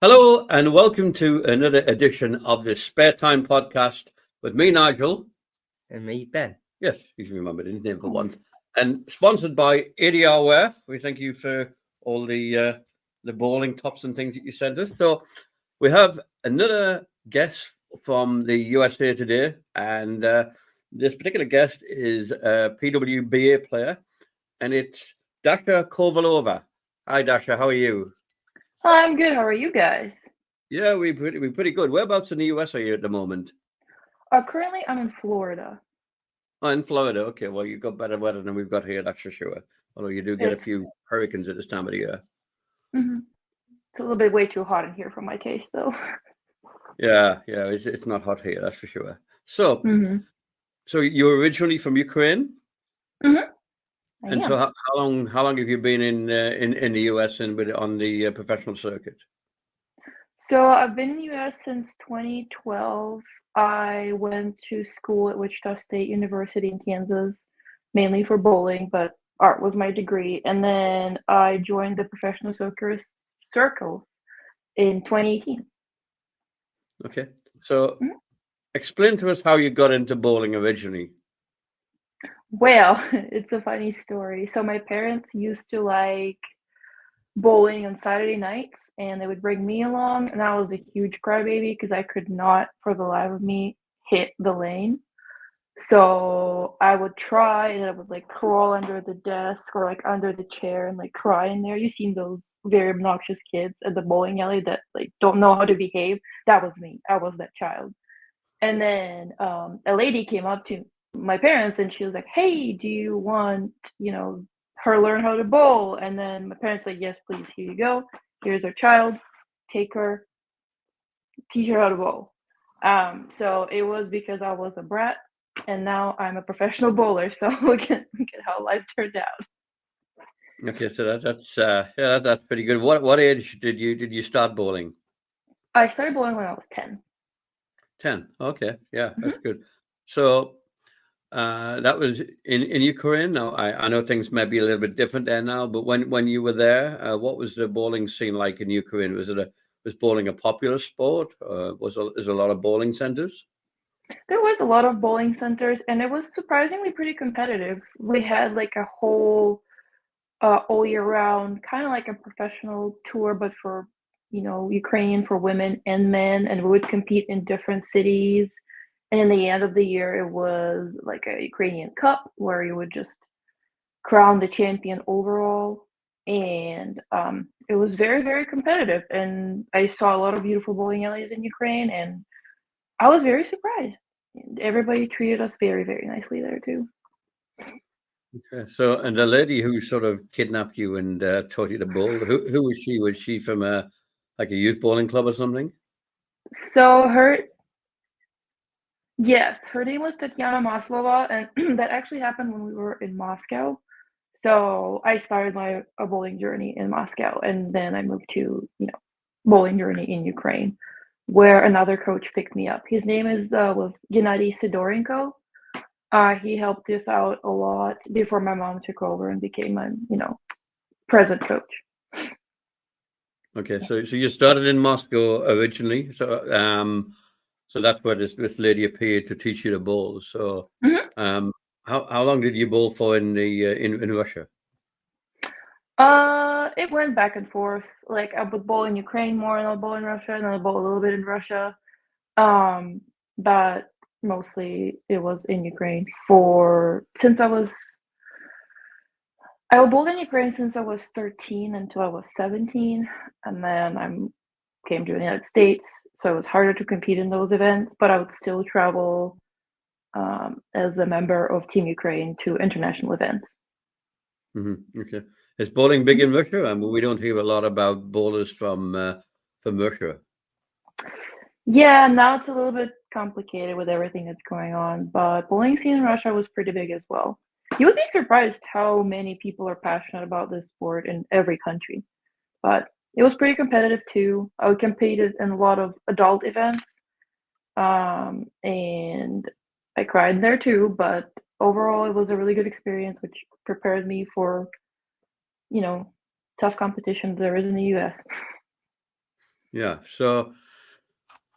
Hello and welcome to another edition of the SpareTime Podcast with me, Nigel. And me, Ben. Yes, you remembered his name for once. And sponsored by ADR Wear. We thank you for all the bowling tops and things that you sent us. So we have another guest from the USA today, and this particular guest is a PWBA player, and it's Dasha Kovalova. Hi, Dasha. How are you? I'm good. How are you guys? Yeah, we're pretty good. Whereabouts in the US are you at the moment? Currently, I'm in Florida. Oh, in Florida. Okay, well, you've got better weather than we've got here, that's for sure. Although you do get a It's, few hurricanes at this time of the year. mhm. It's a little bit way too hot in here for my taste, though. Yeah, it's not hot here, that's for sure. So, hmm so you're originally from Ukraine, hmm I and so am. how long have you been in the US and on the professional circuit? So I've been in the U.S. since 2012. I went to school at Wichita State University in Kansas, mainly for bowling, but art was my degree. And then I joined the professional soccer circle in 2018. Okay, so explain to us how you got into bowling originally. Well, it's a funny story. So my parents used to like bowling on Saturday nights, and they would bring me along, and I was a huge crybaby because I could not, for the life of me, hit the lane. So I would try, and I would like crawl under the desk or like under the chair and like cry in there. You've seen those very obnoxious kids at the bowling alley that like don't know how to behave. That was me. I was that child. And then a lady came up to my parents and she was like, "Hey, do you want, her learn how to bowl?" And then my parents like, "Yes, please. Here you go. Here's our child. Take her, teach her how to bowl." So it was because I was a brat, and now I'm a professional bowler. So look at how life turned out. Okay, so that's pretty good. What age did you start bowling? I started bowling when I was 10. 10. Okay, yeah, that's hmm good. So that was in Ukraine. Now I know things may be a little bit different there now, but when you were there, what was the bowling scene like in Ukraine? Was bowling a popular sport? Is a lot of bowling centers? There was a lot of bowling centers, and it was surprisingly pretty competitive. We had like a whole all year round, kind of like a professional tour, but for Ukrainian for women and men, and we would compete in different cities. And in the end of the year, it was like a Ukrainian Cup where you would just crown the champion overall. And it was very, very competitive. And I saw a lot of beautiful bowling alleys in Ukraine, and I was very surprised. Everybody treated us very, very nicely there too. Okay. So, and the lady who sort of kidnapped you and taught you to bowl, who was she? Was she from like a youth bowling club or something? So yes, her name was Tatiana Maslova, and that actually happened when we were in Moscow. So I started my bowling journey in Moscow, and then I moved to bowling journey in Ukraine, where another coach picked me up. His name was Gennady Sidorenko. He helped us out a lot before my mom took over and became my present coach. Okay, so you started in Moscow originally, so that's where this lady appeared to teach you to bowl. So, hmm how long did you bowl for in Russia? It went back and forth. Like I would bowl in Ukraine more, and I'll bowl in Russia, and then I'll bowl a little bit in Russia. Um, but mostly it was in Ukraine for since I bowled in Ukraine since I was 13 until I was 17, and then I came to the United States, so it was harder to compete in those events. But I would still travel as a member of Team Ukraine to international events. Okay, is bowling big in Russia? I mean, we don't hear a lot about bowlers from Russia. Yeah, now it's a little bit complicated with everything that's going on, but bowling scene in Russia was pretty big as well. You would be surprised how many people are passionate about this sport in every country, but it was pretty competitive too. I competed in a lot of adult events, and I cried there too, but overall it was a really good experience, which prepared me for, you know, tough competition there is in the US. Yeah. So,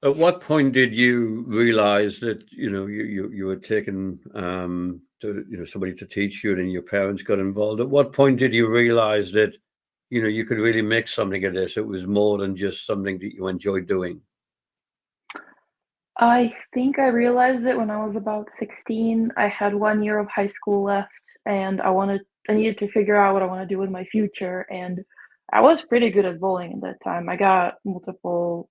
at what point did you realize that you were taking to somebody to teach you, and your parents got involved? At what point did you realize that you could really make something of this? It was more than just something that you enjoyed doing. I think I realized it when I was about 16. I had 1 year of high school left, and I needed to figure out what I want to do with my future. And I was pretty good at bowling at that time. I got multiple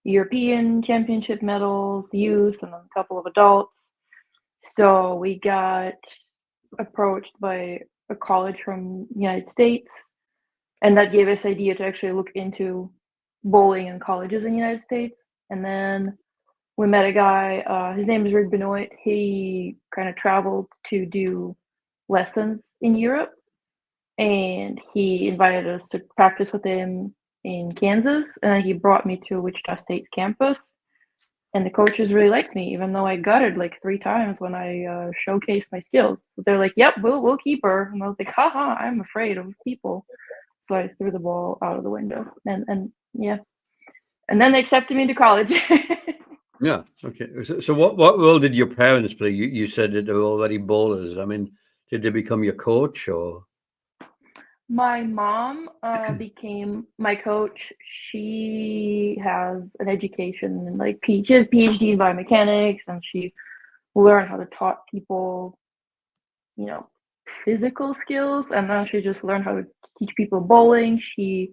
European championship medals, youth, and then a couple of adults. So we got approached by a college from the United States, and that gave us idea to actually look into bowling in colleges in the United States. And then we met a guy, his name is Rick Benoit. He kind of traveled to do lessons in Europe, and he invited us to practice with him in Kansas, and then he brought me to Wichita State's campus. And the coaches really liked me, even though I gutted like 3 times when I showcased my skills. So they're like, "Yep, we'll keep her." And I was like, "Haha, I'm afraid of people." So I threw the ball out of the window, and yeah, and then they accepted me to college. Yeah. Okay. So what role did your parents play? You said that they were already bowlers. I mean, did they become your coach or? My mom became my coach. She has an education in like she has PhD in biomechanics, and she learned how to taught people, you know, physical skills, and then she just learned how to teach people bowling. She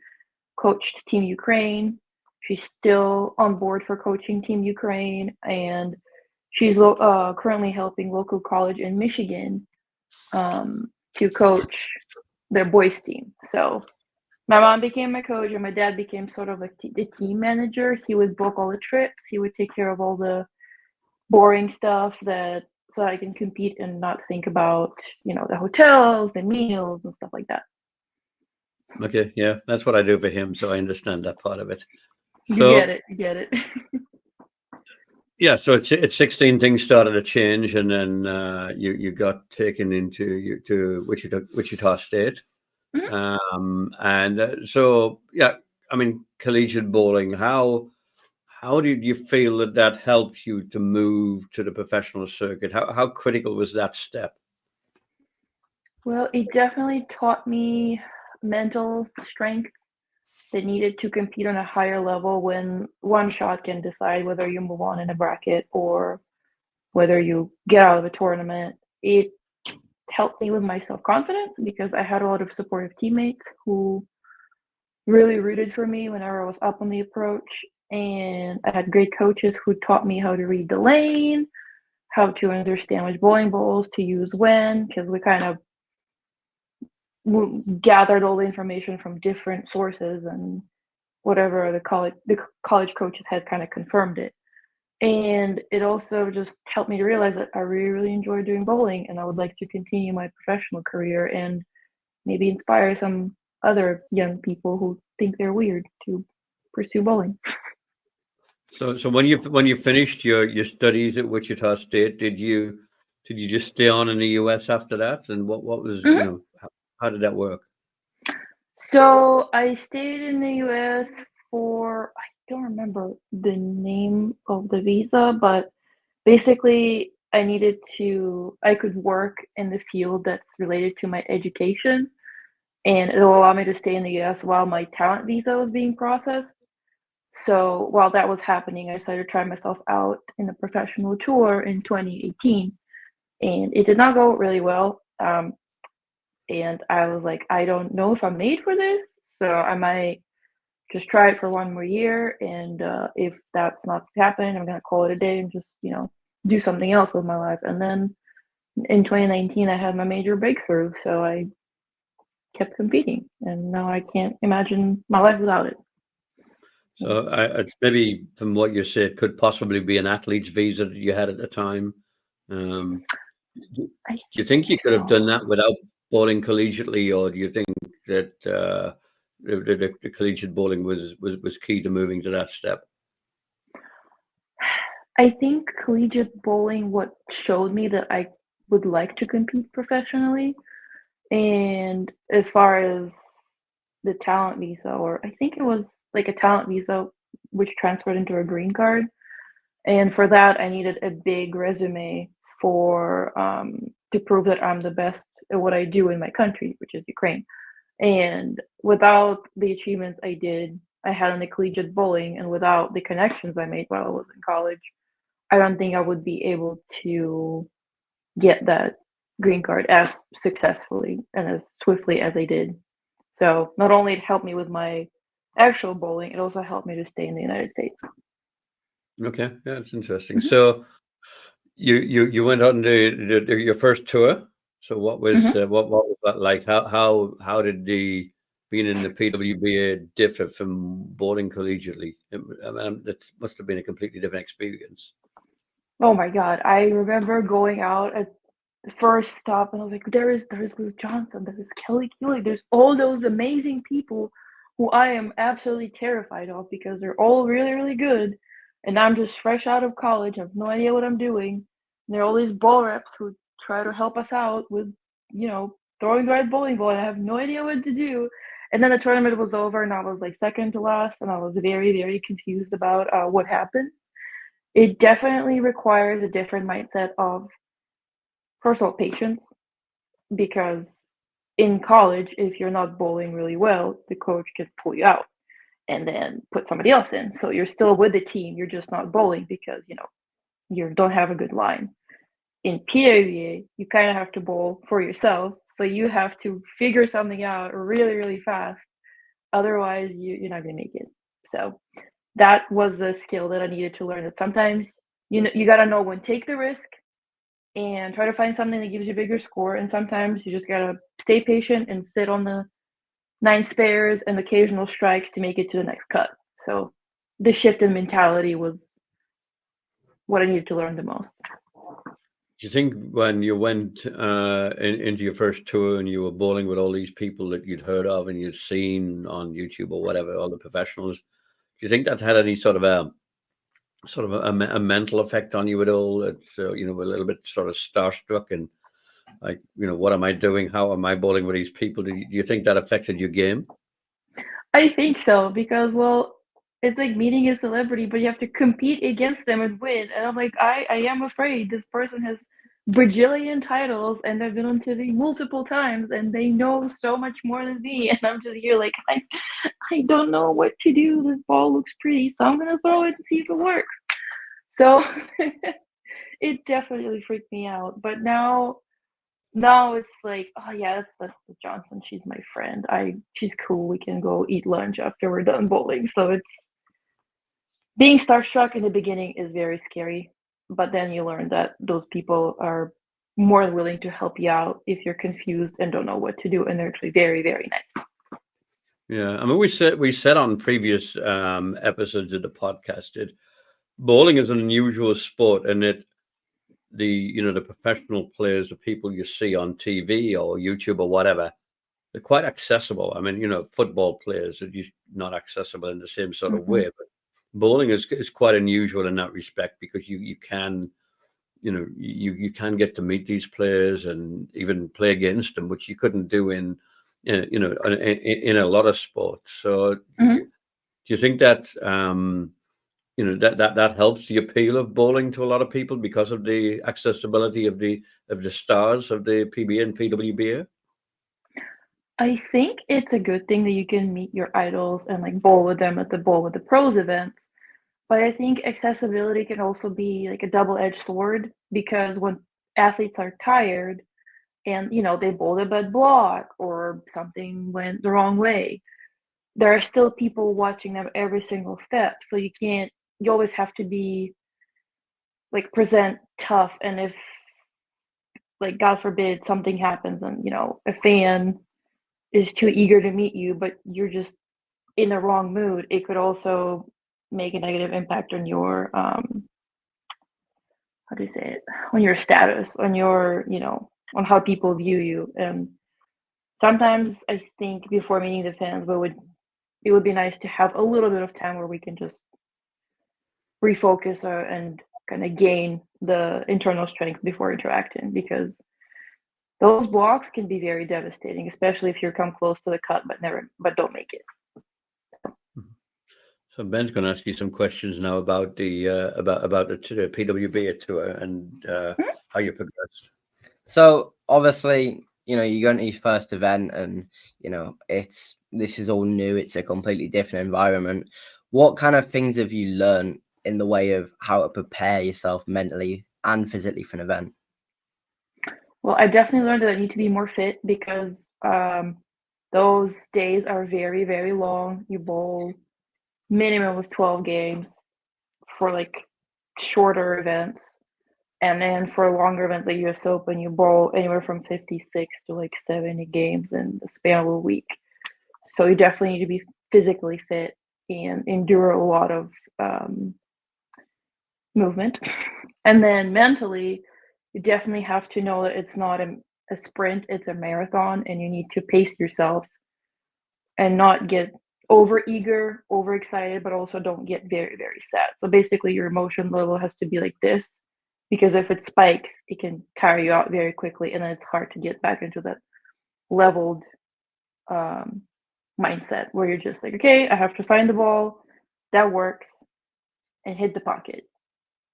coached Team Ukraine. She's still on board for coaching Team Ukraine, and she's currently helping local college in Michigan to coach their boys team. So my mom became my coach, and my dad became sort of like the team manager. He would book all the trips. He would take care of all the boring stuff so I can compete and not think about the hotels, the meals, and stuff like that. Okay, yeah, that's what I do for him, so I understand that part of it. You get So it. You get it. yeah, so it's 16 things started to change, and then you got taken to Wichita State, Mhm. and so yeah, I mean collegiate bowling. How did you feel that helped you to move to the professional circuit? How critical was that step? Well, it definitely taught me mental strength that needed to compete on a higher level when one shot can decide whether you move on in a bracket or whether you get out of a tournament. It helped me with my self confidence because I had a lot of supportive teammates who really rooted for me whenever I was up on the approach. And I had great coaches who taught me how to read the lane, how to understand which bowling balls to use when, because we kind of gathered all the information from different sources, and whatever the college coaches had kind of confirmed it. And it also just helped me to realize that I really, really enjoy doing bowling, and I would like to continue my professional career and maybe inspire some other young people who think they're weird to pursue bowling. So when you finished your studies at Wichita State, did you just stay on in the U.S. after that? And what was Mhm. how did that work? So I stayed in the US for, I don't remember the name of the visa, but basically I could work in the field that's related to my education, and it'll allow me to stay in the US while my talent visa was being processed. So while that was happening, I decided to try myself out in a professional tour in 2018, and it did not go really well. And I was like, I don't know if I'm made for this, so I might just try it for 1 more year. And if that's not happening, I'm gonna call it a day and just do something else with my life. And then in 2019, I had my major breakthrough, so I kept competing, and now I can't imagine my life without it. So it's maybe from what you said, could possibly be an athlete's visa that you had at the time. Um, do I you think you think could have so. done that without bowling collegiately, or do you think that the collegiate bowling was key to moving to that step? I think collegiate bowling what showed me that I would like to compete professionally. And as far as the talent visa, or I think it was like a talent visa, which transferred into a green card. And for that, I needed a big resume for to prove that I'm the best at what I do in my country, which is Ukraine. And without the achievements I had in the collegiate bowling, and without the connections I made while I was in college, I don't think I would be able to get that green card as successfully and as swiftly as I did. So not only it helped me with my actual bowling, it also helped me to stay in the United States. Okay, yeah, that's interesting. So you went on your first tour. So what was that like? How did the being in the PWBA differ from bowling collegiately? I mean, that must have been a completely different experience. Oh my God. I remember going out at the first stop and I was like, there's Liz Johnson, there's Kelly Keeling, there's all those amazing people who I am absolutely terrified of because they're all really, really good. And I'm just fresh out of college. I have no idea what I'm doing. And there are all these ball reps who try to help us out with, throwing the right bowling ball. And I have no idea what to do. And then the tournament was over and I was like second to last. And I was very, very confused about what happened. It definitely requires a different mindset of, first of all, patience, because in college, if you're not bowling really well, the coach can pull you out and then put somebody else in. So you're still with the team, you're just not bowling because, you don't have a good line. In PWA, you kind of have to bowl for yourself. So you have to figure something out really, really fast. Otherwise, you're not going to make it. So that was a skill that I needed to learn, that sometimes you got to know when to take the risk and try to find something that gives you a bigger score. And sometimes you just got to stay patient and sit on the 9 spares and occasional strikes to make it to the next cut. So the shift in mentality was what I needed to learn the most. Do you think when you went into your first tour and you were bowling with all these people that you'd heard of and you'd seen on YouTube or whatever, all the professionals, do you think that had any sort of a mental effect on you at all? It's a little bit sort of starstruck and like, what am I doing? How am I bowling with these people? Do you think that affected your game? I think so, because, well, it's like meeting a celebrity, but you have to compete against them and win. And I'm like, I am afraid this person has bajillion titles and they've been on TV multiple times and they know so much more than me. And I'm just here like, I don't know what to do. This ball looks pretty, so I'm going to throw it to see if it works. So it definitely freaked me out. But now it's like, oh yeah, that's Liz Johnson. She's my friend. She's cool. We can go eat lunch after we're done bowling. So it's being starstruck in the beginning is very scary, but then you learn that those people are more than willing to help you out if you're confused and don't know what to do, and they're actually very, very nice. Yeah, I mean, we said on previous episodes of the podcast that bowling is an unusual sport, and that the professional players, the people you see on TV or YouTube or whatever, they're quite accessible. I mean, football players are just not accessible in the same sort of way, but bowling is quite unusual in that respect because you can, you can get to meet these players and even play against them, which you couldn't do in a lot of sports. So do you think that that helps the appeal of bowling to a lot of people because of the accessibility of the stars of the PBA and PWBA? I think it's a good thing that you can meet your idols and like bowl with them at the Bowl with the Pros events. But I think accessibility can also be like a double-edged sword, because when athletes are tired and they bowled a bad block or something went the wrong way, there are still people watching them every single step. So you always have to be like present tough. And if, like, God forbid something happens and a fan is too eager to meet you, but you're just in the wrong mood, it could also make a negative impact on your how do you say it, on your status, on your on how people view you. And sometimes I think before meeting the fans, it would be nice to have a little bit of time where we can just refocus and kind of gain the internal strength before interacting, because those blocks can be very devastating, especially if you come close to the cut but don't make it. So Ben's going to ask you some questions now about the PWB tour and how you progressed. So obviously, you go into your first event, and this is all new. It's a completely different environment. What kind of things have you learned in the way of how to prepare yourself mentally and physically for an event? Well, I definitely learned that I need to be more fit because those days are very, very long. You bowl minimum of 12 games for like shorter events. And then for longer events like US Open, you bowl anywhere from 56 to like 70 games in the span of a week. So you definitely need to be physically fit and endure a lot of movement. And then mentally, you definitely have to know that it's not a sprint, it's a marathon, and you need to pace yourself and not get over eager, over excited, but also don't get very, very sad. So basically, your emotion level has to be like this, because if it spikes, it can tire you out very quickly, and then it's hard to get back into that leveled mindset where you're just like, okay, I have to find the ball that works and hit the pocket,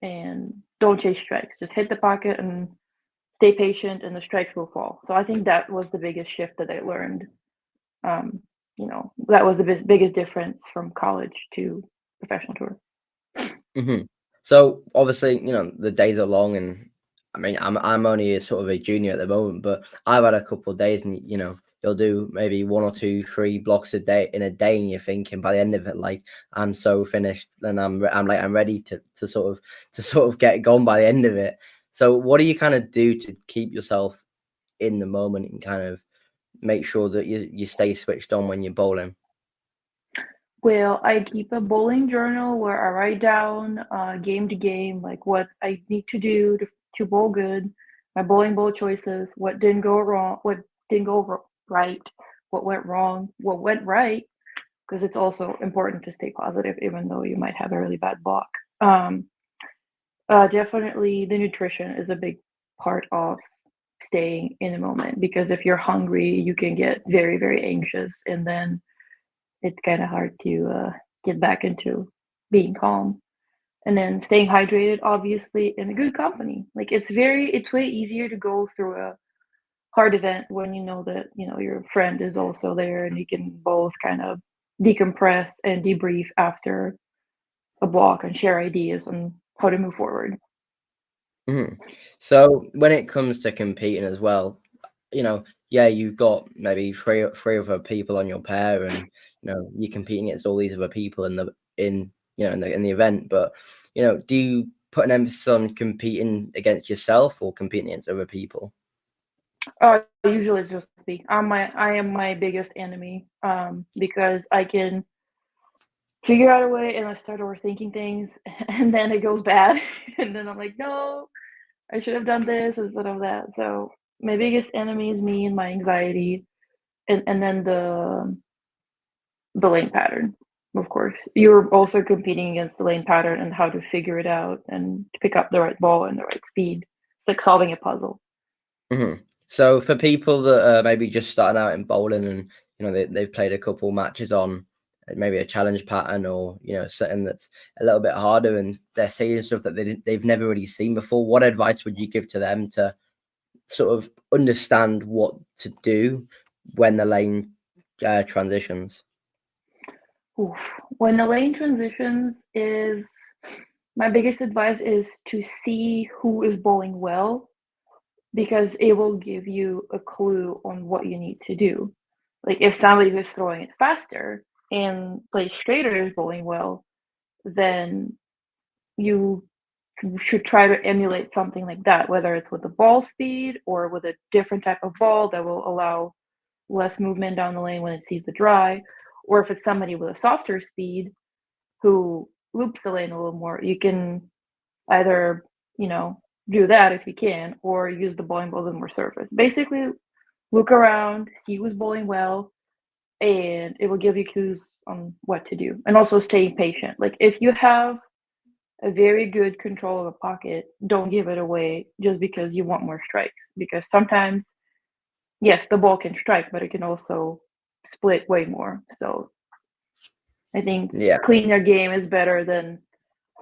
and don't chase strikes. Just hit the pocket and stay patient, and the strikes will fall. So I think that was the biggest shift that I learned. That was the biggest difference from college to professional tour. Mm-hmm. So obviously, the days are long, and I mean, I'm only a sort of a junior at the moment, but I've had a couple of days, and you'll do maybe 1 or 2, 3 blocks a day, and you're thinking by the end of it, like, I'm so finished, and I'm ready to sort of get gone by the end of it. So what do you kind of do to keep yourself in the moment and kind of make sure that you stay switched on when you're bowling? Well, I keep a bowling journal where I write down game to game, like what I need to do to bowl good, my bowling ball choices, what didn't go wrong, what didn't go right, what went wrong, what went right, because it's also important to stay positive even though you might have a really bad block. Definitely the nutrition is a big part of staying in the moment, because if you're hungry, you can get very, very anxious, and then it's kind of hard to get back into being calm. And then staying hydrated, obviously, in a good company. Like it's way easier to go through a hard event when you know that your friend is also there, and you can both kind of decompress and debrief after a block and share ideas on how to move forward. Mm-hmm. So when it comes to competing as well, you've got maybe three other people on your pair, and you're competing against all these other people in the event. But do you put an emphasis on competing against yourself or competing against other people? Usually it's just me. I am my biggest enemy, because I can figure out a way and I start overthinking things, and then it goes bad, and then I'm like, no, I should have done this instead of that. So my biggest enemy is me and my anxiety, and then the lane pattern. Of course, you're also competing against the lane pattern and how to figure it out and to pick up the right ball and the right speed. It's like solving a puzzle. Mm-hmm. So for people that are maybe just starting out in bowling, and they've played a couple matches on maybe a challenge pattern, or something that's a little bit harder, and they're seeing stuff that they've never really seen before, what advice would you give to them to sort of understand what to do when the lane transitions? Oof. When the lane transitions, is my biggest advice is to see who is bowling well, because it will give you a clue on what you need to do. Like if somebody who's throwing it faster and plays straighter is bowling well, then you should try to emulate something like that, whether it's with the ball speed or with a different type of ball that will allow less movement down the lane when it sees the dry, or if it's somebody with a softer speed who loops the lane a little more, you can either, do that if you can, or use the bowling ball with more surface. Basically, look around, see who's bowling well, and it will give you clues on what to do. And also stay patient. Like if you have a very good control of a pocket, don't give it away just because you want more strikes. Because sometimes, yes, the ball can strike, but it can also split way more. So I think Yeah. cleaner game is better than,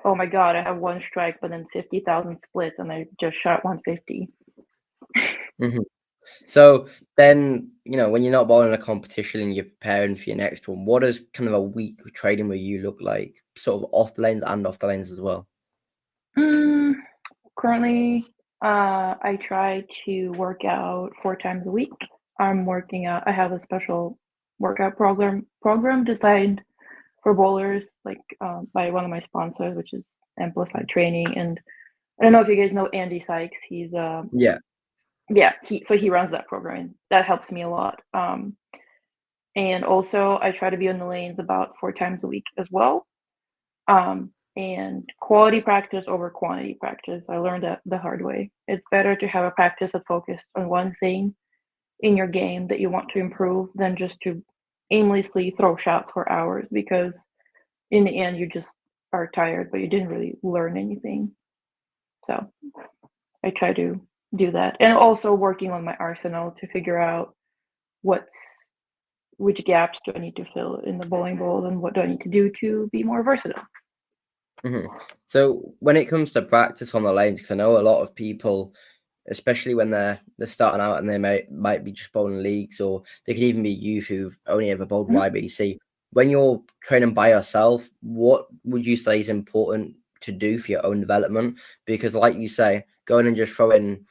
oh my God, I have one strike, but then 50,000 splits and I just shot 150. Mhm. So then, when you're not bowling a competition and you're preparing for your next one, what does kind of a week of training with you look like? Sort of off the lanes and off the lanes as well. Currently, I try to work out 4 times a week. I'm working out. I have a special workout program designed for bowlers, like by one of my sponsors, which is Amplify Training. And I don't know if you guys know Andy Sykes. He's Yeah. he runs that program. And that helps me a lot. And also I try to be on the lanes about 4 times a week as well. And quality practice over quantity practice. I learned that the hard way. It's better to have a practice that focused on one thing in your game that you want to improve than just to aimlessly throw shots for hours, because in the end you just are tired, but you didn't really learn anything. So I try to do that. And also working on my arsenal to figure out which gaps do I need to fill in the bowling ball and what do I need to do to be more versatile. So when it comes to practice on the lanes, because I know a lot of people, especially when they're starting out and they might be just bowling leagues, or they could even be youth who've only ever bowled YBC. When you're training by yourself, what would you say is important to do for your own development? Because like you say, going and just throwing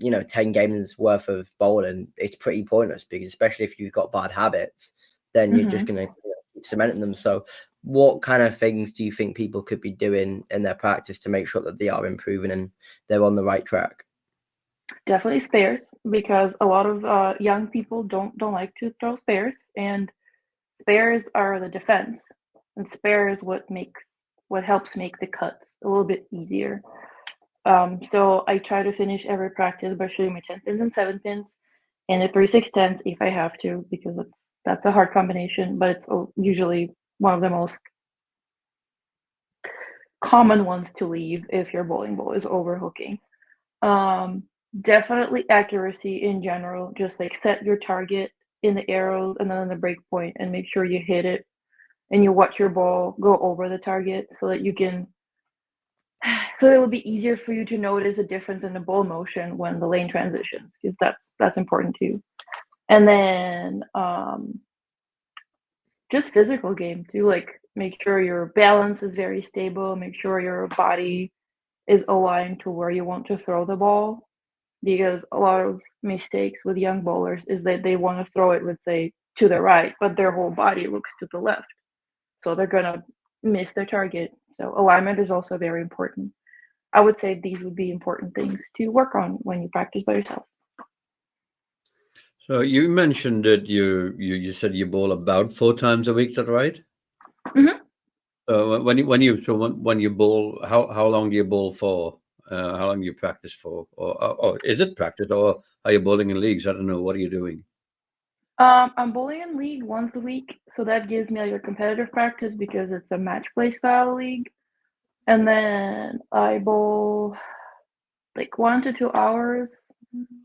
10 games worth of bowling, it's pretty pointless, because especially if you've got bad habits, then you're just going to keep cementing them. So what kind of things do you think people could be doing in their practice to make sure that they are improving and they're on the right track? Definitely spares, because a lot of young people don't like to throw spares, and spares are the defense, and spare is what helps make the cuts a little bit easier. So I try to finish every practice by shooting my 10 pins and 7 pins and a 3/6 if I have to, because that's a hard combination, but it's usually one of the most common ones to leave if your bowling ball is overhooking. Definitely accuracy in general, just like set your target in the arrows and then in the break point and make sure you hit it and you watch your ball go over the target so that it will be easier for you to notice a difference in the ball motion when the lane transitions, because that's important too. And then just physical game too, like make sure your balance is very stable, make sure your body is aligned to where you want to throw the ball, because a lot of mistakes with young bowlers is that they want to throw it, let's say, to the right, but their whole body looks to the left, so they're gonna miss their target. So alignment is also very important. I would say these would be important things to work on when you practice by yourself. So you mentioned that you said you bowl about 4 times a week. Is that right? Mm-hmm. When you bowl, how long do you bowl for? How long do you practice for? Or is it practice, or are you bowling in leagues? I don't know. What are you doing? I'm bowling in league once a week, so that gives me like a competitive practice because it's a match play style league. And then I bowl like 1 to 2 hours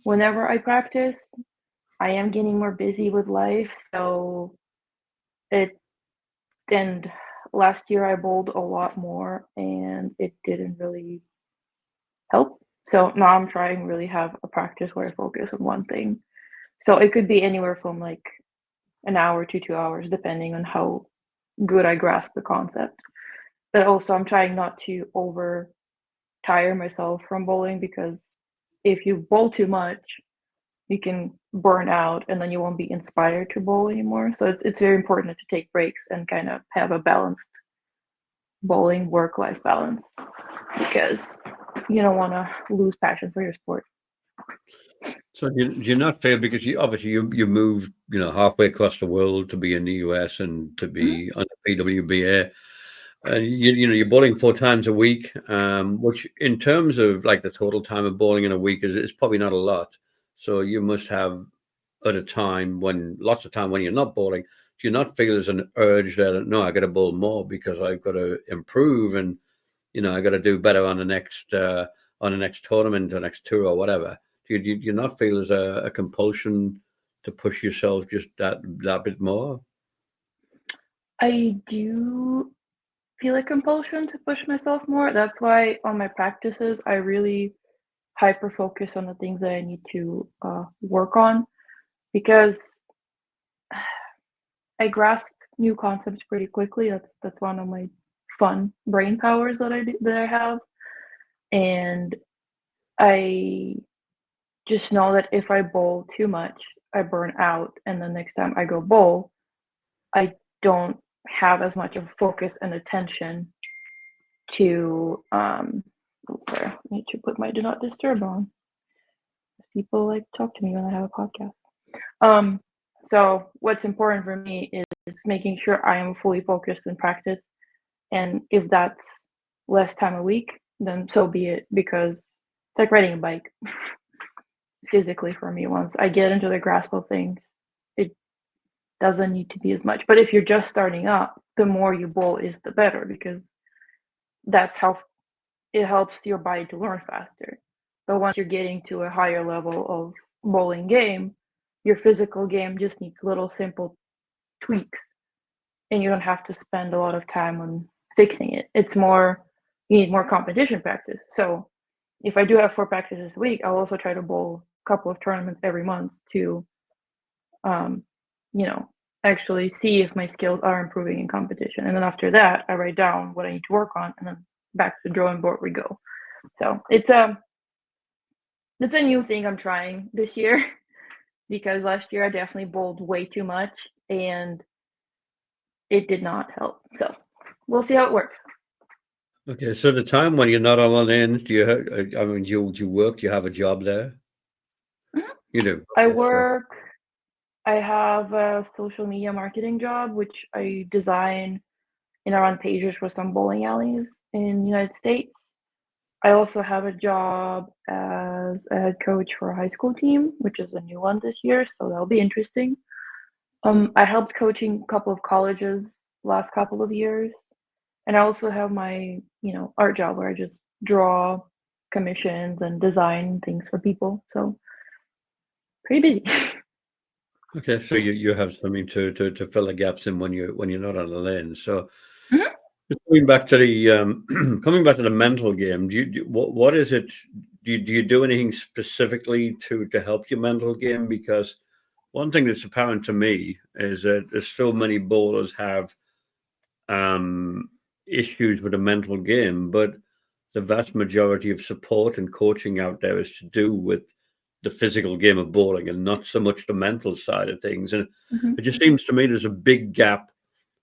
whenever I practice. I am getting more busy with life, so and last year I bowled a lot more and it didn't really help. So now I'm trying really have a practice where I focus on one thing. So it could be anywhere from like an hour to 2 hours, depending on how good I grasp the concept. But also I'm trying not to over tire myself from bowling, because if you bowl too much, you can burn out and then you won't be inspired to bowl anymore. So it's very important to take breaks and kind of have a balanced bowling work-life balance, because you don't want to lose passion for your sport. So do you not feel, because you obviously you moved halfway across the world to be in the US and to be on the PWBA, and you're bowling 4 times a week, which in terms of like the total time of bowling in a week is probably not a lot. So you must have lots of time when you're not bowling. Do you not feel there's an urge that no, I got to bowl more because I've got to improve, and I got to do better on the next tournament or next tour or whatever? Do you not feel there's a compulsion to push yourself just that bit more? I do feel a compulsion to push myself more. That's why on my practices, I really hyper focus on the things that I need to work on, because I grasp new concepts pretty quickly. That's one of my fun brain powers that I have, and I just know that if I bowl too much, I burn out, and the next time I go bowl, I don't have as much of focus and attention to sorry, I need to put my do not disturb on. People like to talk to me when I have a podcast. So what's important for me is making sure I am fully focused in practice, and if that's less time a week, then so be it, because it's like riding a bike. Physically, for me, once I get into the grasp of things, it doesn't need to be as much. But if you're just starting up, the more you bowl is the better, because that's how it helps your body to learn faster. But once you're getting to a higher level of bowling game, your physical game just needs little simple tweaks, and you don't have to spend a lot of time on fixing it. It's more, you need more competition practice. So if I do have 4 practices a week, I'll also try to bowl a couple of tournaments every month to actually see if my skills are improving in competition. And then after that, I write down what I need to work on, and then back to the drawing board we go. So it's a new thing I'm trying this year, because last year I definitely bowled way too much and it did not help. So we'll see how it works. Okay, so the time when you're not on the lane, do you work? Do you have a job there? Mhm. You do. I Okay, so work. I have a social media marketing job, which I design and I run pages for some bowling alleys in the United States. I also have a job as a head coach for a high school team, which is a new one this year, so that'll be interesting. I helped coaching a couple of colleges last couple of years, and I also have my, art job where I just draw commissions and design things for people. So pretty busy. okay, so you have something to fill the gaps in when you're not on the lane. So Mhm. just coming back to the coming back to the mental game, what is it? Do you do anything specifically to help your mental game? Because one thing that's apparent to me is that there's so many bowlers have um, issues with the mental game, but the vast majority of support and coaching out there is to do with the physical game of bowling and not so much the mental side of things. And Mhm. it just seems to me there's a big gap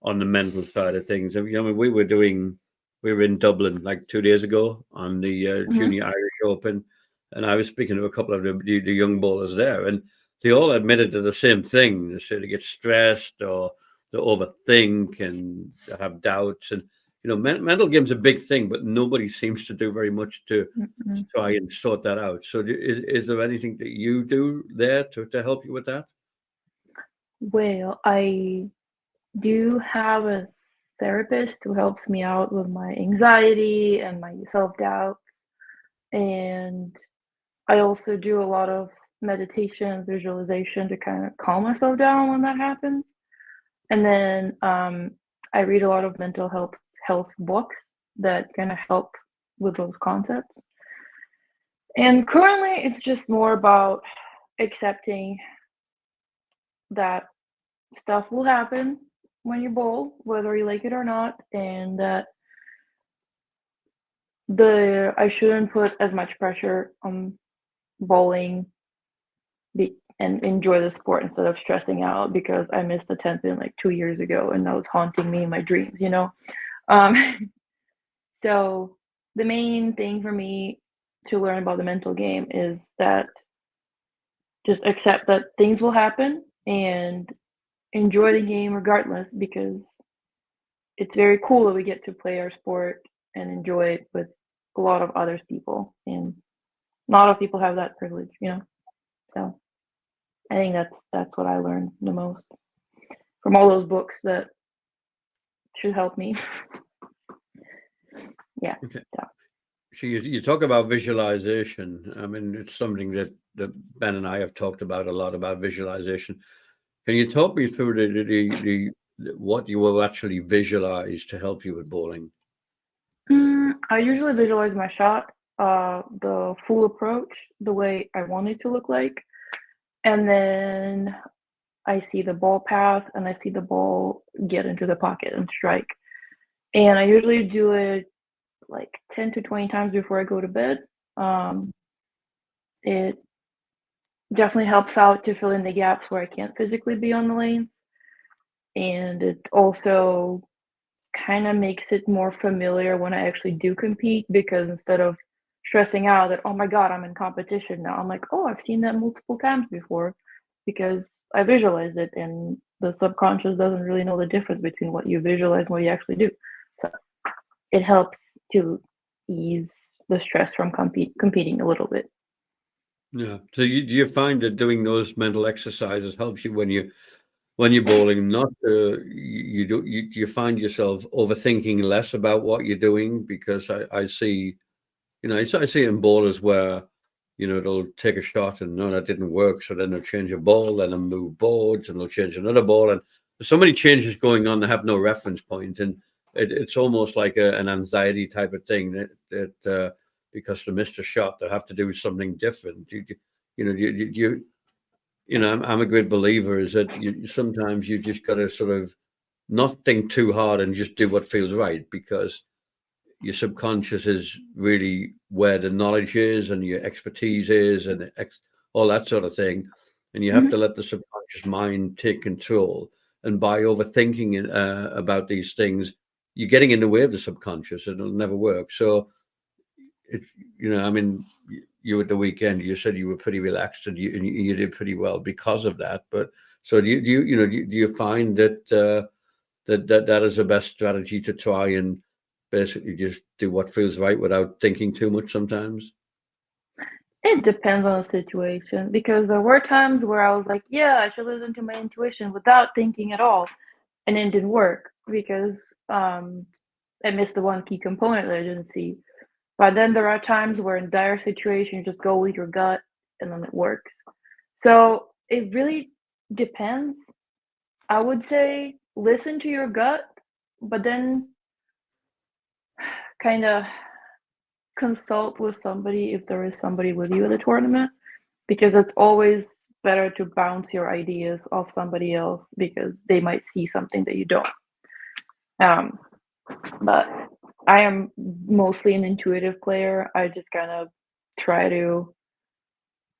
on the mental side of things. I mean, we were in Dublin like 2 days ago on the Mhm. Junior Irish Open, and I was speaking to a couple of the young bowlers there, and they all admitted to the same thing. They said they get stressed or they overthink and they have doubts. And mental game's a big thing, but nobody seems to do very much to Mhm. try and sort that out. So, is there anything that you do there to help you with that? Well, I do have a therapist who helps me out with my anxiety and my self-doubt, and I also do a lot of meditation, visualization to kind of calm myself down when that happens. And then I read a lot of mental health books that kind of help with those concepts. And currently, it's just more about accepting that stuff will happen when you bowl, whether you like it or not, and that I shouldn't put as much pressure on bowling and enjoy the sport instead of stressing out because I missed the 10th pin like 2 years ago and that was haunting me in my dreams. Um, so the main thing for me to learn about the mental game is that just accept that things will happen and enjoy the game regardless, because it's very cool that we get to play our sport and enjoy it with a lot of other people, and not a lot of people have that privilege. So I think that's what I learned the most from all those books that should help me. Yeah. Okay. So. So you talk about visualization. I mean, it's something that Ben and I have talked about a lot about visualization. Can you talk me through what you will actually visualize to help you with bowling? I usually visualize my shot, the full approach, the way I want it to look like, and then I see the ball path and I see the ball get into the pocket and strike. And I usually do it like 10 to 20 times before I go to bed. It definitely helps out to fill in the gaps where I can't physically be on the lanes. And it also kind of makes it more familiar when I actually do compete, because instead of stressing out that, oh my God, I'm in competition now, I'm like, oh, I've seen that multiple times before, because I visualize it, and the subconscious doesn't really know the difference between what you visualize and what you actually do. So it helps to ease the stress from competing a little bit. Yeah. So do you find that doing those mental exercises helps you when you're bowling? Not you find yourself overthinking less about what you're doing? Because I see, I see it in bowlers where, they'll take a shot and no, that didn't work. So then they'll change a ball, then they'll move boards, and they'll change another ball. And there's so many changes going on that have no reference point. And it's almost like an anxiety type of thing that because they missed a shot, they have to do something different. I'm a great believer is that sometimes you just got to sort of not think too hard and just do what feels right, because your subconscious is really where the knowledge is and your expertise is and all that sort of thing. And you have to let the subconscious mind take control. And by overthinking about these things, you're getting in the way of the subconscious, and it'll never work. So, you at the weekend, you said you were pretty relaxed and you did pretty well because of that. But so do you find that that is the best strategy to try and basically just do what feels right without thinking too much sometimes? It depends on the situation, because there were times where I was like, yeah, I should listen to my intuition without thinking at all. And it didn't work because I missed the one key component that I didn't see. But then there are times where in dire situations, just go with your gut and then it works. So it really depends. I would say listen to your gut, but then kind of consult with somebody if there is somebody with you at the tournament, because it's always better to bounce your ideas off somebody else, because they might see something that you don't. But I am mostly an intuitive player. I just kind of try to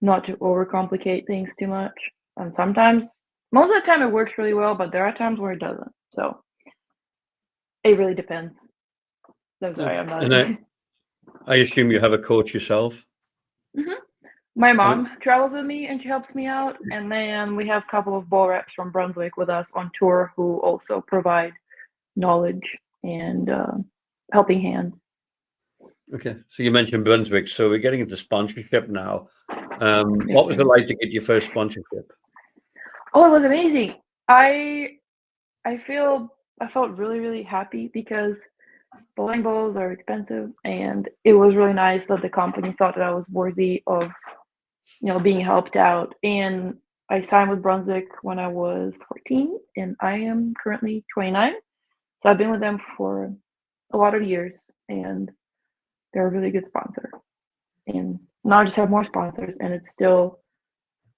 not to overcomplicate things too much. And sometimes, most of the time, it works really well, but there are times where it doesn't. So it really depends. I'm sorry, I'm not. And I assume you have a coach yourself. My mom travels with me and she helps me out. And then we have a couple of ball reps from Brunswick with us on tour who also provide knowledge and helping hand. Okay. So you mentioned Brunswick. So we're getting into sponsorship now. What was it like to get your first sponsorship? Oh, it was amazing. I felt really, really happy, because bowling balls are expensive, and it was really nice that the company thought that I was worthy of, being helped out. And I signed with Brunswick when I was 14, and I am currently 29. So I've been with them for a lot of years, and they're a really good sponsor. And now I just have more sponsors, and it still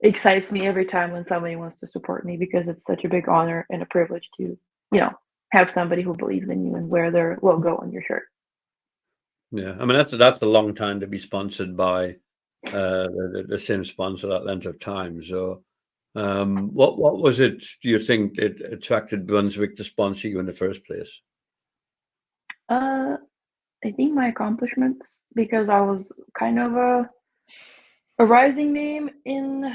excites me every time when somebody wants to support me, because it's such a big honor and a privilege to, have somebody who believes in you and wear their logo on your shirt. Yeah, I mean that's a long time to be sponsored by the same sponsor that length of time. So, what was it? Do you think it attracted Brunswick to sponsor you in the first place? I think my accomplishments, because I was kind of a rising name in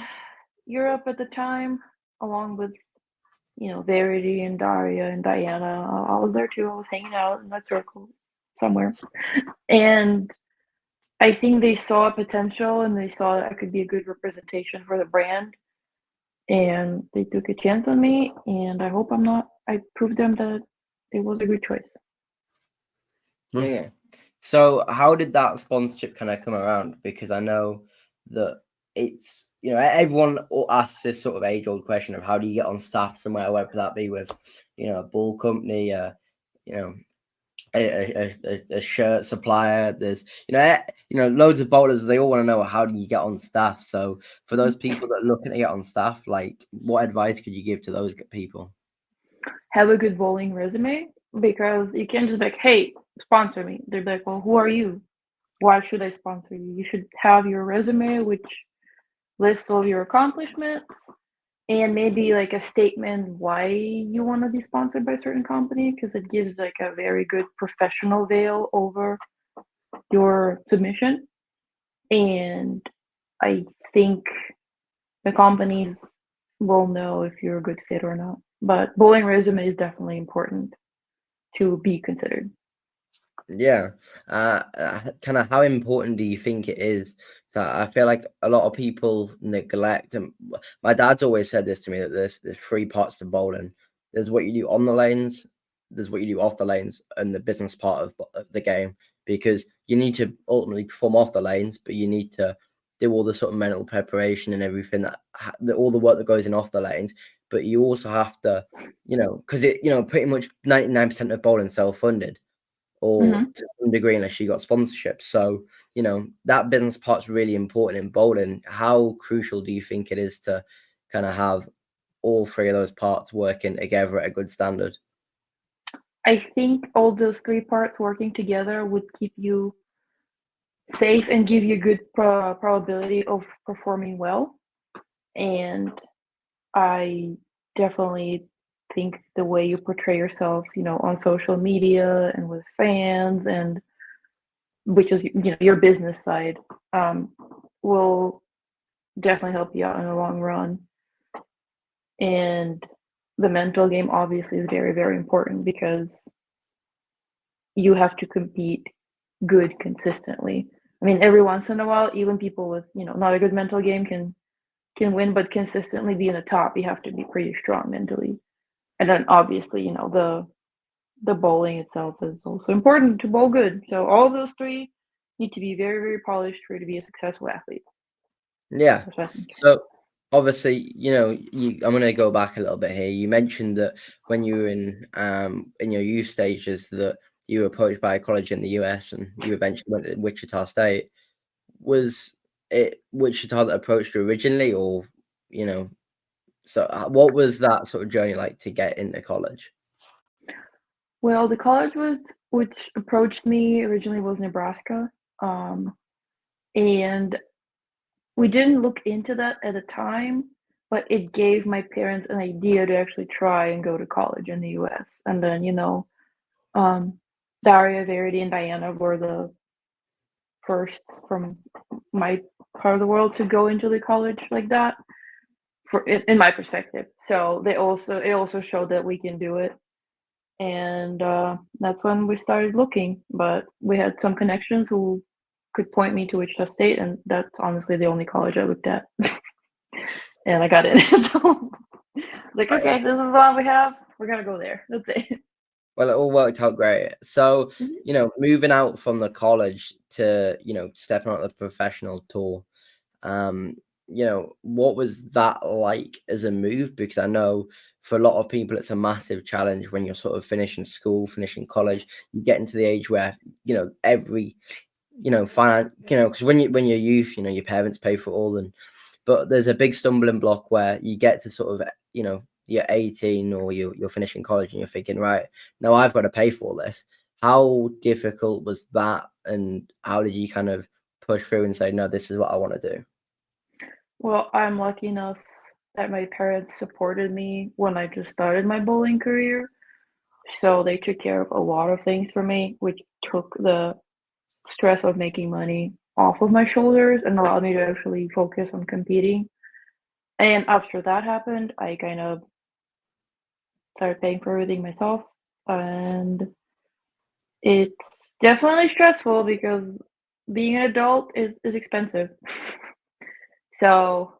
Europe at the time, along with Verity and Daria and Diana. I was there too. I was hanging out in that circle somewhere, and I think they saw a potential and they saw that I could be a good representation for the brand, and they took a chance on me. And I hope I proved them that it was a good choice. Yeah. So how did that sponsorship kind of come around? Because I know that it's, everyone asks this sort of age-old question of how do you get on staff somewhere, whether that be with, a ball company, you know, a shirt supplier. There's, loads of bowlers. They all want to know how do you get on staff. So for those people that are looking to get on staff, like, what advice could you give to those people? Have a good bowling resume, because you can't just be like, hey, sponsor me. They're like, well, who are you? Why should I sponsor you? You should have your resume, which lists all your accomplishments, and maybe like a statement why you want to be sponsored by a certain company, because it gives like a very good professional veil over your submission. And I think the companies will know if you're a good fit or not. But bowling resume is definitely important to be considered. Yeah. Kind of how important do you think it is? So I feel like a lot of people neglect, and my dad's always said this to me, that there's 3 parts to bowling. There's what you do on the lanes, there's what you do off the lanes, and the business part of the game. Because you need to ultimately perform off the lanes, but you need to do all the sort of mental preparation and everything that all the work that goes in off the lanes. But you also have to, because pretty much 99% of bowling self-funded, or to some degree, unless you got sponsorship. So, that business part's really important in bowling. How crucial do you think it is to kind of have all 3 of those parts working together at a good standard? I think all those 3 parts working together would keep you safe and give you good probability of performing well. And I definitely think the way you portray yourself, on social media and with fans, and which is, your business side, will definitely help you out in the long run. And the mental game obviously is very, very important, because you have to compete good consistently. I mean, every once in a while, even people with, not a good mental game can win, but consistently be in the top, you have to be pretty strong mentally. And then obviously, the bowling itself is also important to bowl good. So all those 3 need to be very, very polished for you to be a successful athlete. Yeah. So obviously, I'm going to go back a little bit here. You mentioned that when you were in your youth stages, that you were approached by a college in the US, and you eventually went to Wichita State. Was it Wichita that approached you originally, or, so what was that sort of journey like to get into college? Well, the college which approached me originally was Nebraska. And we didn't look into that at the time, but it gave my parents an idea to actually try and go to college in the US. And then, Daria, Verity, and Diana were the first from my part of the world to go into the college like that, in my perspective. So it also showed that we can do it. And that's when we started looking. But we had some connections who could point me to Wichita State, and that's honestly the only college I looked at. And I got in. So I was like, okay, this is the one we have. We're going to go there. That's it. Well, it all worked out great. So, moving out from the college to, stepping on the professional tour, what was that like as a move? Because I know for a lot of people, it's a massive challenge when you're sort of finishing school, finishing college. You get into the age where, every, because when you're youth, your parents pay for it all, but there's a big stumbling block where you get to sort of, you're 18 or you're finishing college and you're thinking, right, now I've got to pay for all this. How difficult was that, and how did you kind of push through and say, no, this is what I want to do? Well, I'm lucky enough that my parents supported me when I just started my bowling career. So they took care of a lot of things for me, which took the stress of making money off of my shoulders and allowed me to actually focus on competing. And after that happened, I kind of started paying for everything myself. And it's definitely stressful because being an adult is expensive. So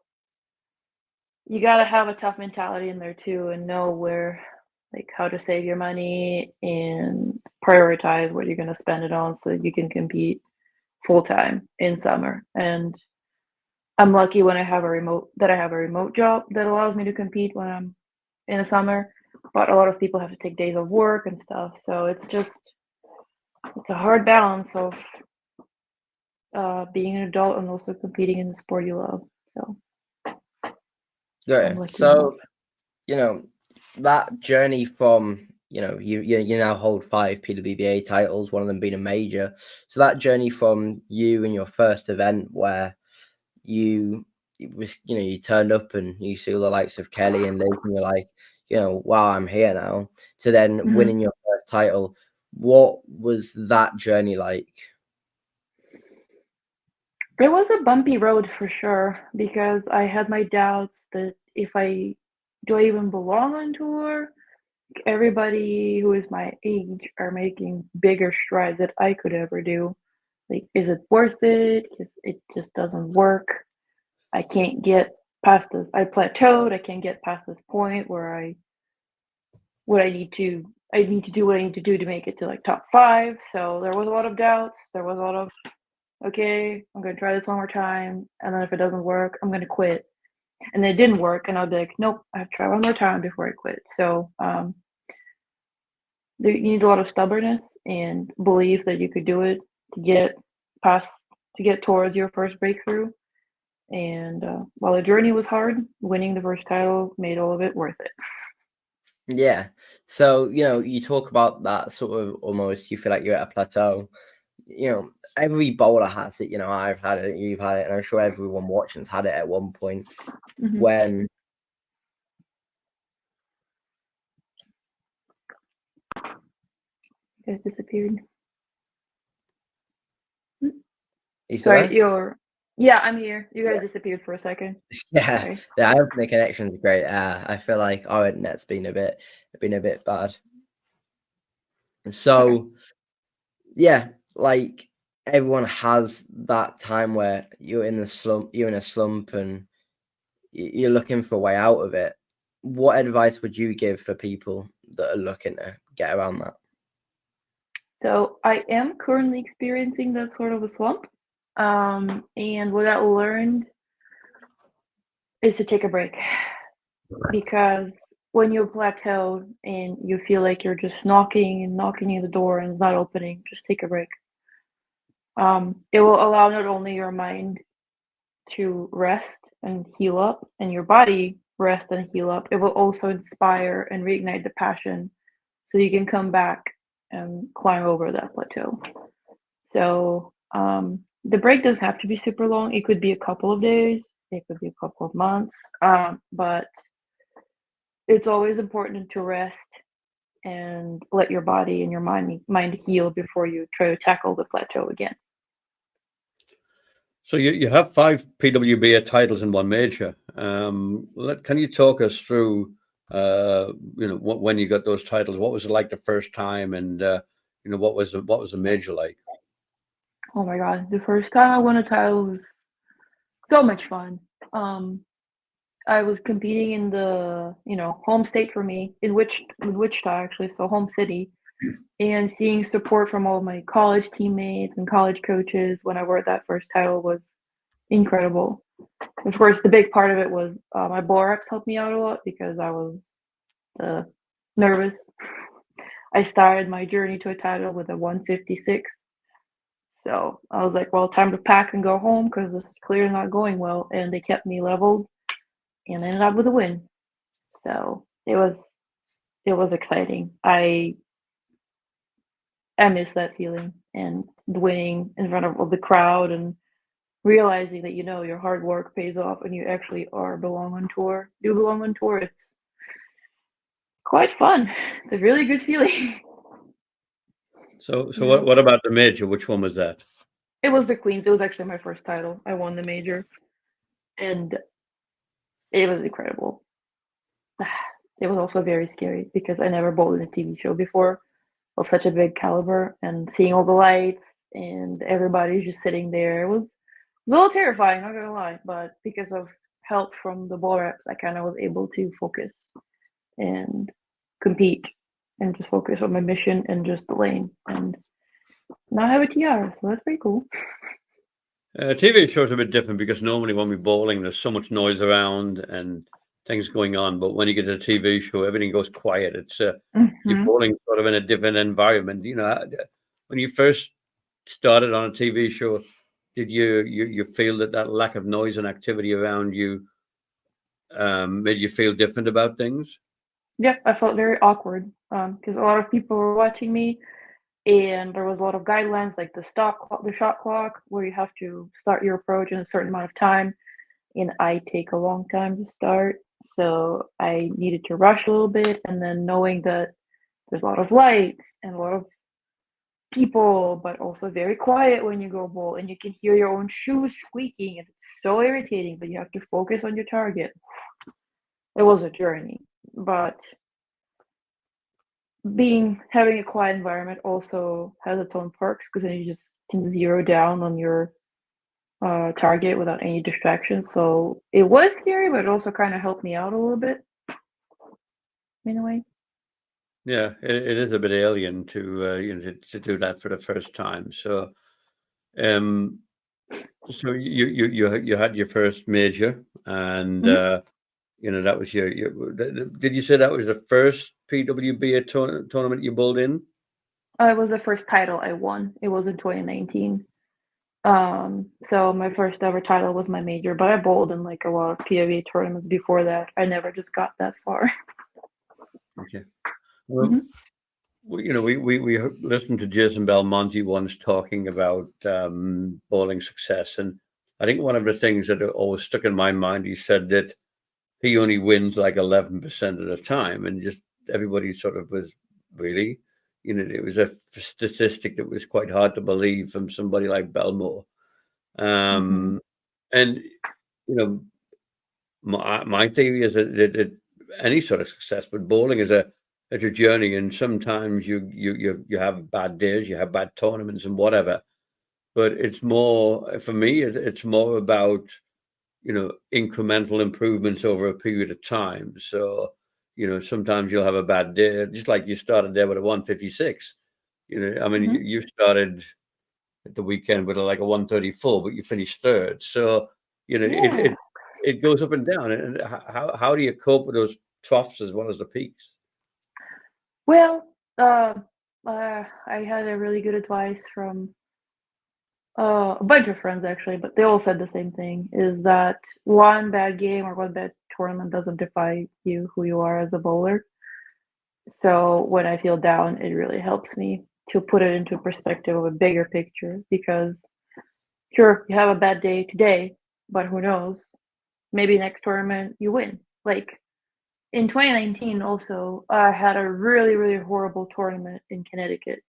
you got to have a tough mentality in there too, and know how to save your money and prioritize what you're going to spend it on so that you can compete full time in summer. And I'm lucky when I have a remote job that allows me to compete when I'm in the summer. But a lot of people have to take days of work and stuff, so it's a hard balance of being an adult and also competing in the sport you love. So I'm Good. lucky So, that journey from, you now hold 5 PWBA titles, one of them being a major. So that journey from you and your first event where you turned up and you see all the likes of Kelly and Liz and you're like, wow, I'm here now, to then winning your first title. What was that journey like? It was a bumpy road for sure, because I had my doubts that do I even belong on tour? Everybody who is my age are making bigger strides that I could ever do. Like, is it worth it? Because it just doesn't work. I can't get past this. I plateaued. I can't get past this point where I need to do what I need to do to make it to like top 5. So there was a lot of doubts. There was a lot of, okay, I'm going to try this one more time. And then if it doesn't work, I'm going to quit. And then it didn't work. And I'll be like, nope, I have to try one more time before I quit. So you need a lot of stubbornness and belief that you could do it to get towards your first breakthrough. And while the journey was hard, winning the first title made all of it worth it. Yeah. So, you talk about that sort of almost, you feel like you're at a plateau. Every bowler has it. I've had it, you've had it, and I'm sure everyone watching's had it at one point when. You guys disappeared. You still there? Yeah, I'm here. You guys disappeared for a second. Yeah, Sorry. I hope the connection's great. I feel like our internet's been a bit bad. So, yeah, like everyone has that time where you're in a slump and you're looking for a way out of it. What advice would you give for people that are looking to get around that? So I am currently experiencing that sort of a slump. And what I learned is to take a break, because when you're plateaued and you feel like you're just knocking at the door and it's not opening, just take a break. It will allow not only your mind to rest and heal up and your body rest and heal up, it will also inspire and reignite the passion so you can come back and climb over that plateau. So the break doesn't have to be super long. It could be a couple of days, it could be a couple of months, but it's always important to rest and let your body and your mind heal before you try to tackle the plateau again. So you have 5 PWBA titles in one major. Can you talk us through, when you got those titles? What was it like the first time, and what was the major like? Oh my God, the first time I won a title was so much fun. I was competing in the home state for me, in Wichita actually, so home city, and seeing support from all my college teammates and college coaches when I won that first title was incredible. Of course, the big part of it was my ball reps helped me out a lot because I was nervous. I started my journey to a title with a 156. So I was like, well, time to pack and go home because this is clearly not going well. And they kept me leveled and ended up with a win. So it was exciting. I miss that feeling, and winning in front of the crowd and realizing that your hard work pays off and you actually belong on tour. It's quite fun. It's a really good feeling. So what about the major? Which one was that? It was the Queens. It was actually my first title. I won the major, and it was incredible. It was also very scary because I never bowled in a TV show before of such a big caliber, and seeing all the lights and everybody's just sitting there. It was a little terrifying, not gonna lie, but because of help from the ball reps, I kind of was able to focus and compete and just focus on my mission and just the lane, and now I have a tiara, so that's pretty cool. TV shows are a bit different because normally when we're bowling, there's so much noise around and things going on. But when you get to a TV show, everything goes quiet. It's you're Hmm. bowling sort of in a different environment. When you first started on a TV show, did you feel that lack of noise and activity around you made you feel different about things? Yeah, I felt very awkward because a lot of people were watching me, and there was a lot of guidelines like the shot clock, where you have to start your approach in a certain amount of time, and I take a long time to start, so I needed to rush a little bit, and then knowing that there's a lot of lights and a lot of people, but also very quiet when you go bowl, and you can hear your own shoes squeaking, and it's so irritating, but you have to focus on your target. It was a journey, but having a quiet environment also has its own perks because then you just can zero down on your target without any distractions. So it was scary, but it also kind of helped me out a little bit in a way. Yeah, it is a bit alien to to do that for the first time. So, um, you had your first major, and Mhm. that was did you say that was the first PWBA tournament you bowled in? It was the first title I won. It was in 2019. So my first ever title was my major, but I bowled in like a lot of PWA tournaments before that. I never just got that far. Okay. Well, Hmm. we listened to Jason Belmonte once talking about bowling success, and I think one of the things that always stuck in my mind, he said that he only wins like 11% of the time, and just everybody sort of was really, it was a statistic that was quite hard to believe from somebody like Belmore. Hmm. Um, and you know, my theory is that any sort of success, but bowling is a journey, and sometimes you have bad days, you have bad tournaments, and whatever. But it's more for me. It's more about incremental improvements over a period of time. So sometimes you'll have a bad day, just like you started there with a 156. I mean, Hmm. you started at the weekend with like a 134, but you finished third. So it Yeah. it goes up and down. And how do you cope with those troughs as well as the peaks? Well, I had a really good advice from a bunch of friends actually, but they all said the same thing: is that one bad game or one bad tournament doesn't define you, who you are as a bowler. So when I feel down, it really helps me to put it into perspective of a bigger picture because sure, you have a bad day today, but who knows? Maybe next tournament you win. Like in 2019, also, I had a really, really horrible tournament in Connecticut,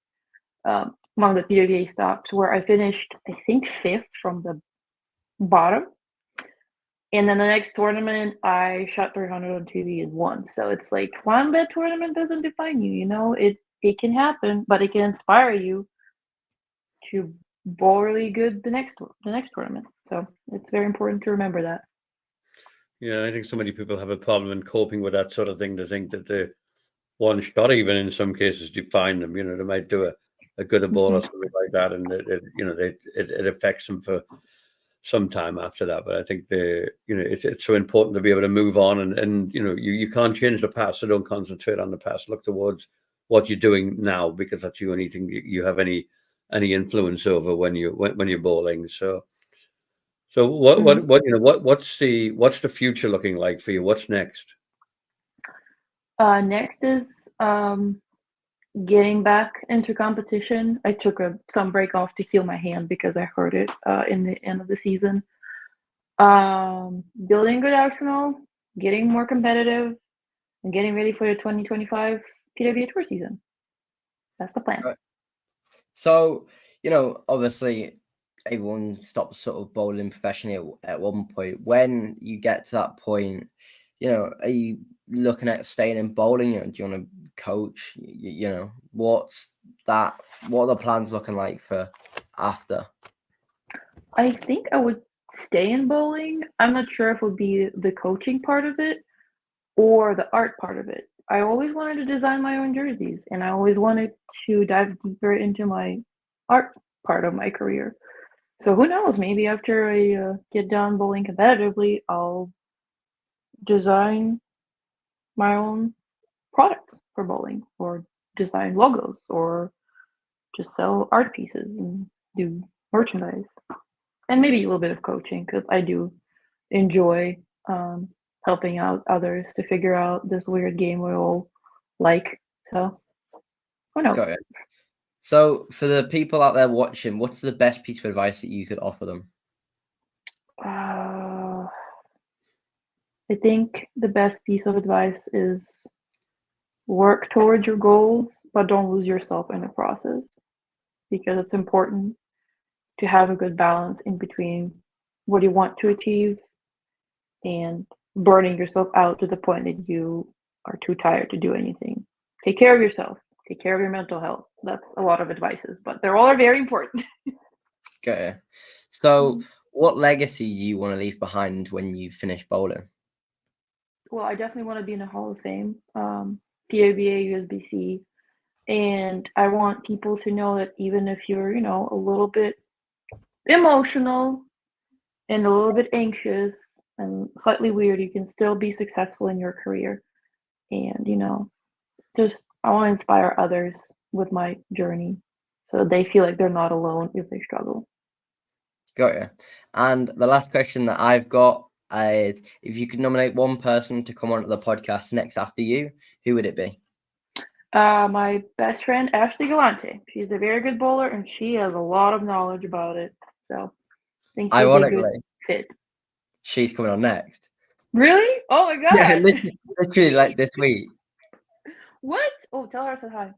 among the PWA stops, where I finished, I think, fifth from the bottom. And then the next tournament, I shot 300 on TV and won. So it's like one bad tournament doesn't define you. It can happen, but it can inspire you to bowl really good the next tournament. So it's very important to remember that. Yeah, I think so many people have a problem in coping with that sort of thing. To think that the one shot, even in some cases, define them. They might do a good ball Hmm. or something like that, and it affects them for some time after that. But I think it's so important to be able to move on, and you can't change the past, so don't concentrate on the past. Look towards what you're doing now, because that's the only thing you have any influence over when you're bowling. So Hmm. what's the future looking like for you? What's next? Next is getting back into competition. I took some break off to heal my hand because I hurt it in the end of the season. Building good arsenal, getting more competitive, and getting ready for the 2025 PWA Tour season. That's the plan. Right. So, obviously everyone stops sort of bowling professionally at one point. When you get to that point, are you looking at staying in bowling? Do you want to coach? What's that? What are the plans looking like for after? I think I would stay in bowling. I'm not sure if it would be the coaching part of it or the art part of it. I always wanted to design my own jerseys, and I always wanted to dive deeper into my art part of my career. So who knows? Maybe after I get done bowling competitively, I'll design my own products for bowling, or design logos, or just sell art pieces and do merchandise, and maybe a little bit of coaching, because I do enjoy helping out others to figure out this weird game we all like. So who knows? Got it. So for the people out there watching, what's the best piece of advice that you could offer them? I think the best piece of advice is work towards your goals, but don't lose yourself in the process, because it's important to have a good balance in between what you want to achieve and burning yourself out to the point that you are too tired to do anything. Take care of yourself. Take care of your mental health. That's a lot of advices, but they're all very important. Got it. So what legacy do you want to leave behind when you finish bowling? Well, I definitely want to be in the Hall of Fame, PABA, USBC, and I want people to know that even if you're, a little bit emotional and a little bit anxious and slightly weird, you can still be successful in your career. And, just I want to inspire others with my journey so they feel like they're not alone if they struggle. Got you. And the last question that I've got is, if you could nominate one person to come on the podcast next after you, who would it be? My best friend, Ashley Galante. She's a very good bowler, and she has a lot of knowledge about it. So I think she'll be a good fit. She's coming on next. Really? Oh my god! Yeah, literally like this week. What? Oh, tell her I said hi.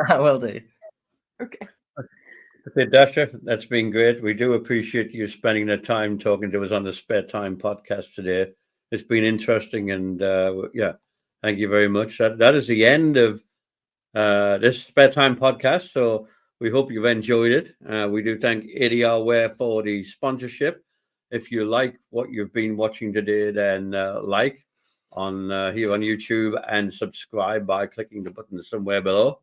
I will do. Okay. Okay, Dasha, that's been great. We do appreciate you spending the time talking to us on the Spare Time podcast today. It's been interesting, and thank you very much. That is the end of this Spare Time podcast. So we hope you've enjoyed it. We do thank ADR Wear for the sponsorship. If you like what you've been watching today, then like on here on YouTube and subscribe by clicking the button somewhere below.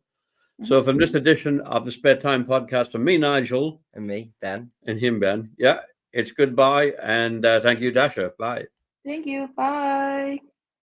So from this edition of the Spare Time podcast, from me, Nigel, and me, Ben, and him, Ben, it's goodbye, and thank you, Dasha. Bye. Thank you. Bye.